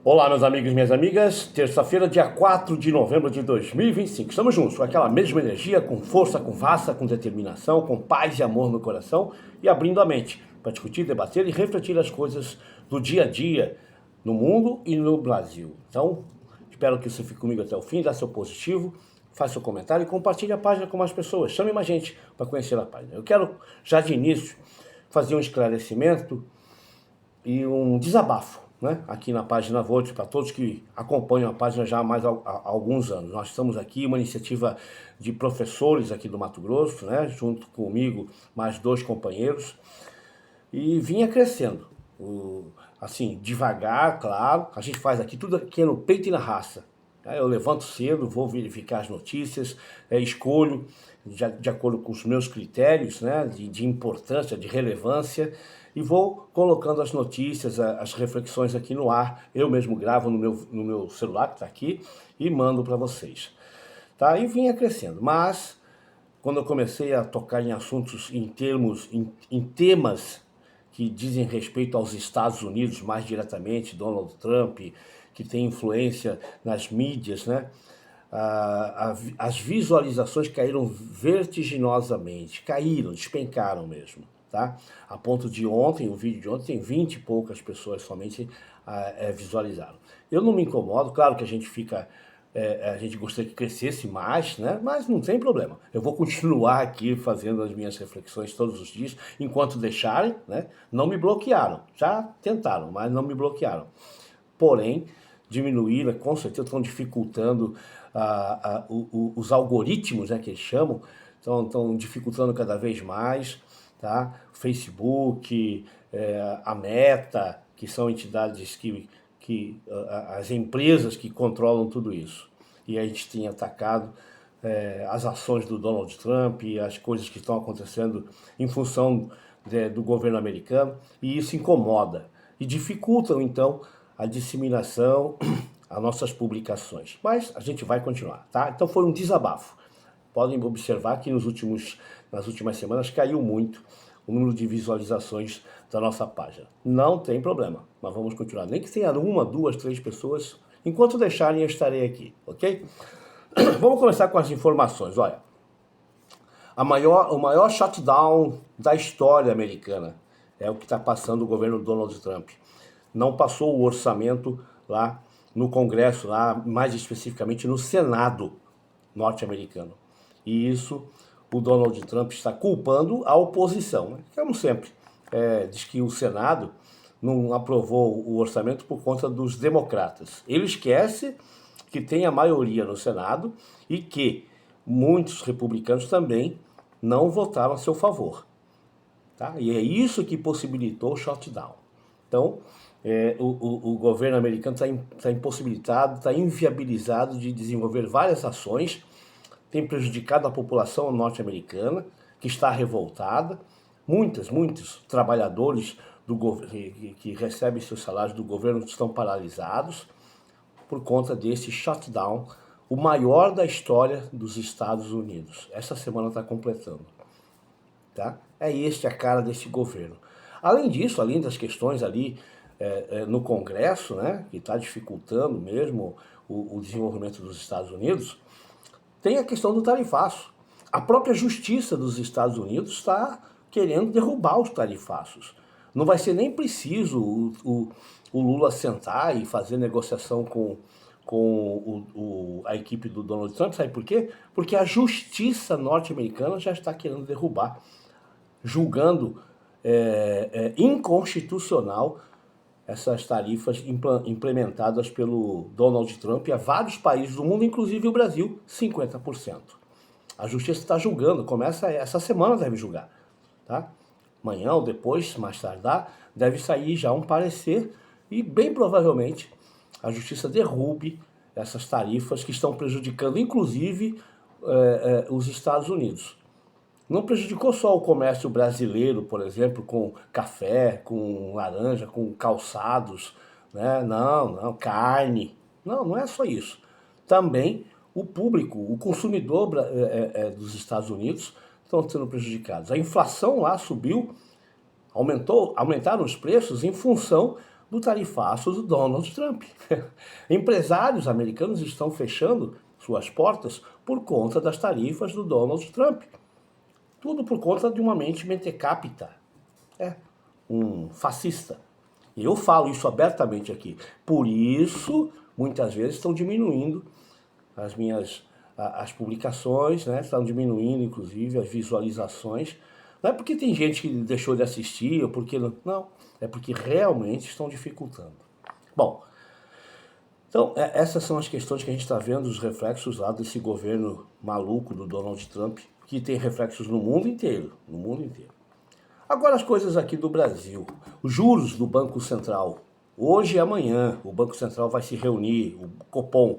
Olá, meus amigos e minhas amigas. Terça-feira, dia 4 de novembro de 2025. Estamos juntos com aquela mesma energia, com força, com raça, com determinação, com paz e amor no coração e abrindo a mente para discutir, debater e refletir as coisas do dia a dia no mundo e no Brasil. Então, espero que você fique comigo até o fim, dá seu positivo, faça seu comentário e compartilhe a página com mais pessoas. Chame mais gente para conhecer a página. Eu quero, já de início, fazer um esclarecimento e um desabafo, né, aqui na página Volt, para todos que acompanham a página já há alguns anos. Nós estamos aqui, uma iniciativa de professores aqui do Mato Grosso, né, junto comigo, mais dois companheiros, e vinha crescendo. Assim, devagar, claro, a gente faz aqui tudo aqui no peito e na raça. Eu levanto cedo, vou verificar as notícias, escolho de acordo com os meus critérios, né, de importância, de relevância, e vou colocando as notícias, as reflexões aqui no ar. Eu mesmo gravo no meu celular, que está aqui, e mando para vocês. Tá? E vinha crescendo, mas quando eu comecei a tocar em assuntos, em temas que dizem respeito aos Estados Unidos mais diretamente, Donald Trump, que tem influência nas mídias, né? As visualizações caíram vertiginosamente, caíram, despencaram mesmo, tá? A ponto de ontem, o vídeo de ontem, tem 20 e poucas pessoas somente visualizaram. Eu não me incomodo, claro que a gente fica... a gente gostaria que crescesse mais, né? Mas não tem problema. Eu vou continuar aqui fazendo as minhas reflexões todos os dias, enquanto deixarem, né? Não me bloquearam, já tentaram, mas não me bloquearam. Porém, diminuíram, com certeza estão dificultando os algoritmos, né, que eles chamam, estão dificultando cada vez mais, tá? Facebook, a Meta, que são entidades as empresas que controlam tudo isso. E a gente tem atacado as ações do Donald Trump e as coisas que estão acontecendo em função do governo americano, e isso incomoda e dificultam, então, a disseminação, as nossas publicações. Mas a gente vai continuar, tá? Então foi um desabafo. Podem observar que nas últimas semanas caiu muito o número de visualizações da nossa página. Não tem problema, nós vamos continuar. Nem que tenha uma, duas, três pessoas, enquanto deixarem eu estarei aqui, ok? Vamos começar com as informações. Olha, o maior shutdown da história americana é o que está passando o governo Donald Trump. Não passou o orçamento lá no Congresso, lá mais especificamente no Senado norte-americano. E isso o Donald Trump está culpando a oposição, né? Como sempre, diz que o Senado não aprovou o orçamento por conta dos democratas. Ele esquece que tem a maioria no Senado e que muitos republicanos também não votaram a seu favor. Tá? E é isso que possibilitou o shutdown. Então, o governo americano está impossibilitado, está inviabilizado de desenvolver várias ações, tem prejudicado a população norte-americana, que está revoltada. Muitos trabalhadores que recebem seus salários do governo estão paralisados por conta desse shutdown, o maior da história dos Estados Unidos. Essa semana está completando. Tá? É a cara desse governo. Além disso, além das questões ali no Congresso, né, que está dificultando mesmo o desenvolvimento dos Estados Unidos, tem a questão do tarifaço. A própria Justiça dos Estados Unidos está querendo derrubar os tarifaços. Não vai ser nem preciso o Lula sentar e fazer negociação com a equipe do Donald Trump. Sabe por quê? Porque a Justiça norte-americana já está querendo derrubar, julgando inconstitucional essas tarifas implementadas pelo Donald Trump a vários países do mundo, inclusive o Brasil, 50%. A Justiça está julgando, começa essa semana, deve julgar. Tá? Amanhã ou depois, mais tardar, deve sair já um parecer e bem provavelmente a Justiça derrube essas tarifas que estão prejudicando, inclusive, os Estados Unidos. Não prejudicou só o comércio brasileiro, por exemplo, com café, com laranja, com calçados, né? Não, carne. Não é só isso. Também o público, o consumidor dos Estados Unidos estão sendo prejudicados. A inflação lá subiu, aumentaram os preços em função do tarifaço do Donald Trump. Empresários americanos estão fechando suas portas por conta das tarifas do Donald Trump. Tudo por conta de uma mente mentecapta. Um fascista. E eu falo isso abertamente aqui. Por isso, muitas vezes estão diminuindo as publicações, né? Estão diminuindo, inclusive, as visualizações. Não é porque tem gente que deixou de assistir, ou porque não. É porque realmente estão dificultando. Bom, então essas são as questões que a gente está vendo, os reflexos lá desse governo maluco do Donald Trump, que tem reflexos no mundo inteiro, no mundo inteiro. Agora as coisas aqui do Brasil. Os juros do Banco Central. Hoje e amanhã o Banco Central vai se reunir, o Copom,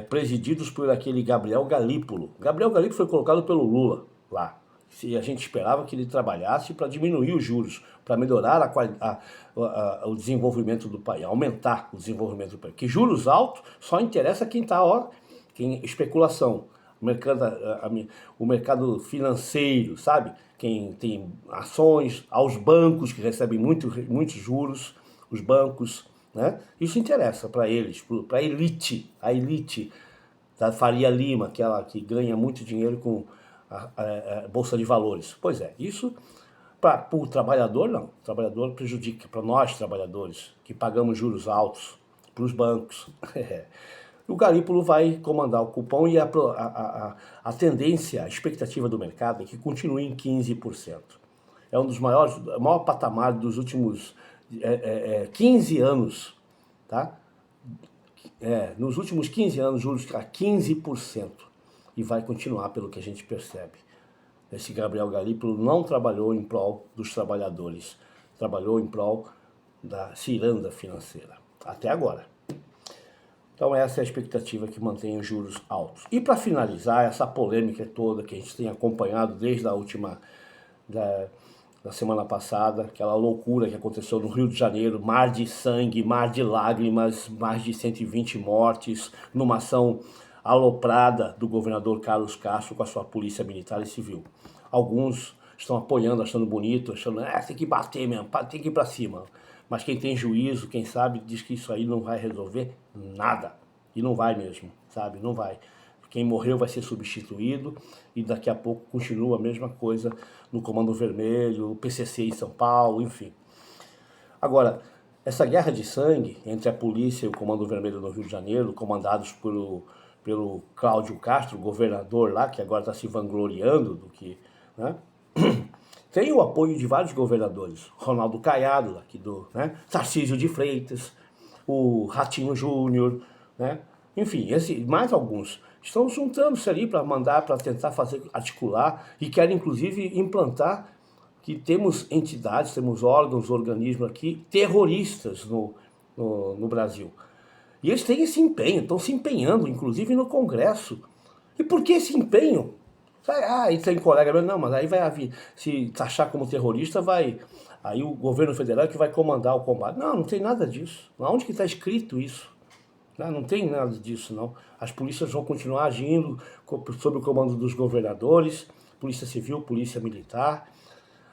presididos por aquele Gabriel Galípolo. Gabriel Galípolo foi colocado pelo Lula lá. E a gente esperava que ele trabalhasse para diminuir os juros, para melhorar o desenvolvimento do país, aumentar o desenvolvimento do país. Porque juros altos só interessa quem está, quem especulação. O mercado financeiro, sabe? Quem tem ações, aos bancos que recebem muitos juros, os bancos, né? Isso interessa para eles, para a elite da Faria Lima, aquela que ganha muito dinheiro com a Bolsa de Valores. Pois é, isso para o trabalhador não. O trabalhador prejudica, para nós trabalhadores, que pagamos juros altos, para os bancos. O Galípolo vai comandar o cupom e a tendência, a expectativa do mercado é que continue em 15%. É um dos maior patamar dos últimos 15 anos, tá? Nos últimos 15 anos, juros a 15%. E vai continuar, pelo que a gente percebe. Esse Gabriel Galípolo não trabalhou em prol dos trabalhadores, trabalhou em prol da ciranda financeira, até agora. Então essa é a expectativa que mantém os juros altos. E para finalizar, essa polêmica toda que a gente tem acompanhado desde a última, da semana passada, aquela loucura que aconteceu no Rio de Janeiro, mar de sangue, mar de lágrimas, mais de 120 mortes, numa ação aloprada do governador Carlos Castro com a sua polícia militar e civil. Alguns estão apoiando, achando bonito, achando, tem que bater mesmo, tem que ir para cima. Mas quem tem juízo, quem sabe, diz que isso aí não vai resolver nada. E não vai mesmo, sabe? Não vai. Quem morreu vai ser substituído e daqui a pouco continua a mesma coisa no Comando Vermelho, o PCC em São Paulo, enfim. Agora, essa guerra de sangue entre a polícia e o Comando Vermelho no Rio de Janeiro, comandados pelo Cláudio Castro, governador lá, que agora está se vangloriando do que, né? Tem o apoio de vários governadores, Ronaldo Caiado, aqui Tarcísio de Freitas, o Ratinho Júnior, né? Enfim, mais alguns estão juntando-se ali para tentar articular e querem inclusive implantar que temos entidades, temos órgãos, organismos aqui terroristas no Brasil. E eles têm esse empenho, estão se empenhando, inclusive no Congresso. E por que esse empenho? E tem colega meu, não, mas aí vai se taxar como terrorista, aí o governo federal é que vai comandar o combate. Não tem nada disso. Onde que está escrito isso? Não tem nada disso, não. As polícias vão continuar agindo sob o comando dos governadores, Polícia Civil, Polícia Militar.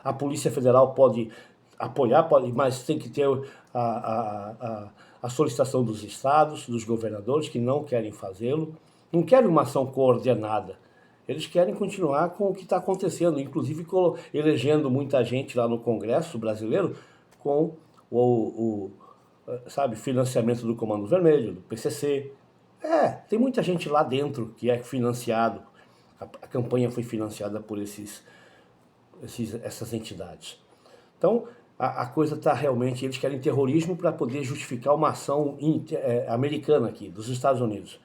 A Polícia Federal pode apoiar, mas tem que ter a solicitação dos estados, dos governadores, que não querem fazê-lo. Não querem uma ação coordenada. Eles querem continuar com o que está acontecendo, inclusive elegendo muita gente lá no Congresso brasileiro com o financiamento do Comando Vermelho, do PCC. Tem muita gente lá dentro que é financiado. A campanha foi financiada por essas entidades. Então, a coisa está realmente... Eles querem terrorismo para poder justificar uma ação americana aqui, dos Estados Unidos.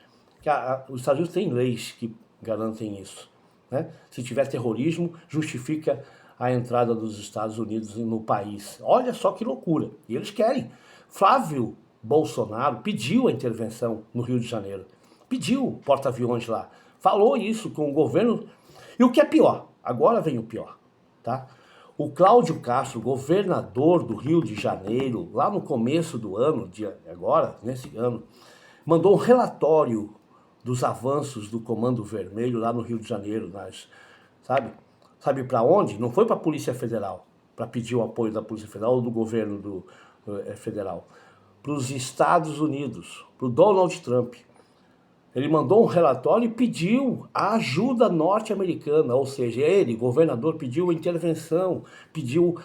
Os Estados Unidos têm leis que garantem isso, né? Se tiver terrorismo, justifica a entrada dos Estados Unidos no país. Olha só que loucura. E eles querem. Flávio Bolsonaro pediu a intervenção no Rio de Janeiro. Pediu porta-aviões lá. Falou isso com o governo. E o que é pior? Agora vem o pior, tá? O Cláudio Castro, governador do Rio de Janeiro, lá no começo do ano, nesse ano, mandou um relatório dos avanços do Comando Vermelho lá no Rio de Janeiro, sabe para onde? Não foi para a Polícia Federal, para pedir o apoio da Polícia Federal ou do governo federal, para os Estados Unidos, para o Donald Trump. Ele mandou um relatório e pediu a ajuda norte-americana, ou seja, ele, governador, pediu intervenção, pediu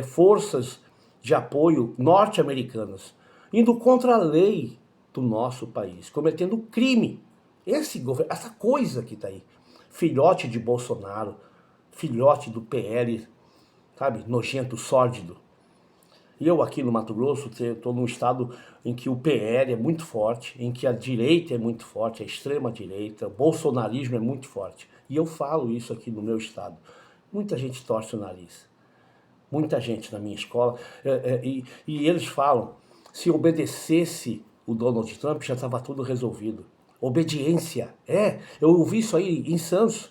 forças de apoio norte-americanas, indo contra a lei do nosso país, cometendo crime. Essa coisa que está aí, filhote de Bolsonaro, filhote do PL, sabe, nojento, sórdido. E eu aqui no Mato Grosso estou num estado em que o PL é muito forte, em que a direita é muito forte, a extrema direita, o bolsonarismo é muito forte. E eu falo isso aqui no meu estado. Muita gente torce o nariz. Muita gente na minha escola. E eles falam, se obedecesse o Donald Trump, já estava tudo resolvido. Obediência. Eu ouvi isso aí em Santos,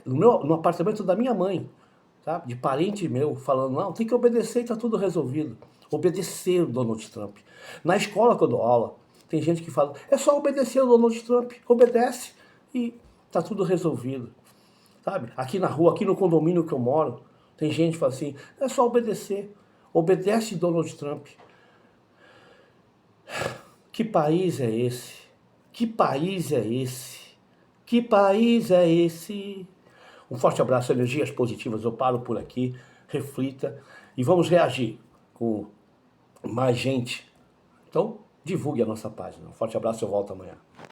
no apartamento da minha mãe. Tá? De parente meu, falando, não, tem que obedecer e tá tudo resolvido. Obedecer o Donald Trump. Na escola que eu dou aula, tem gente que fala, é só obedecer o Donald Trump, obedece e tá tudo resolvido. Sabe? Aqui na rua, aqui no condomínio que eu moro, tem gente que fala assim, é só obedecer, obedece Donald Trump. Que país é esse? Que país é esse? Que país é esse? Um forte abraço, energias positivas, eu paro por aqui, reflita e vamos reagir com mais gente. Então, divulgue a nossa página. Um forte abraço, eu volto amanhã.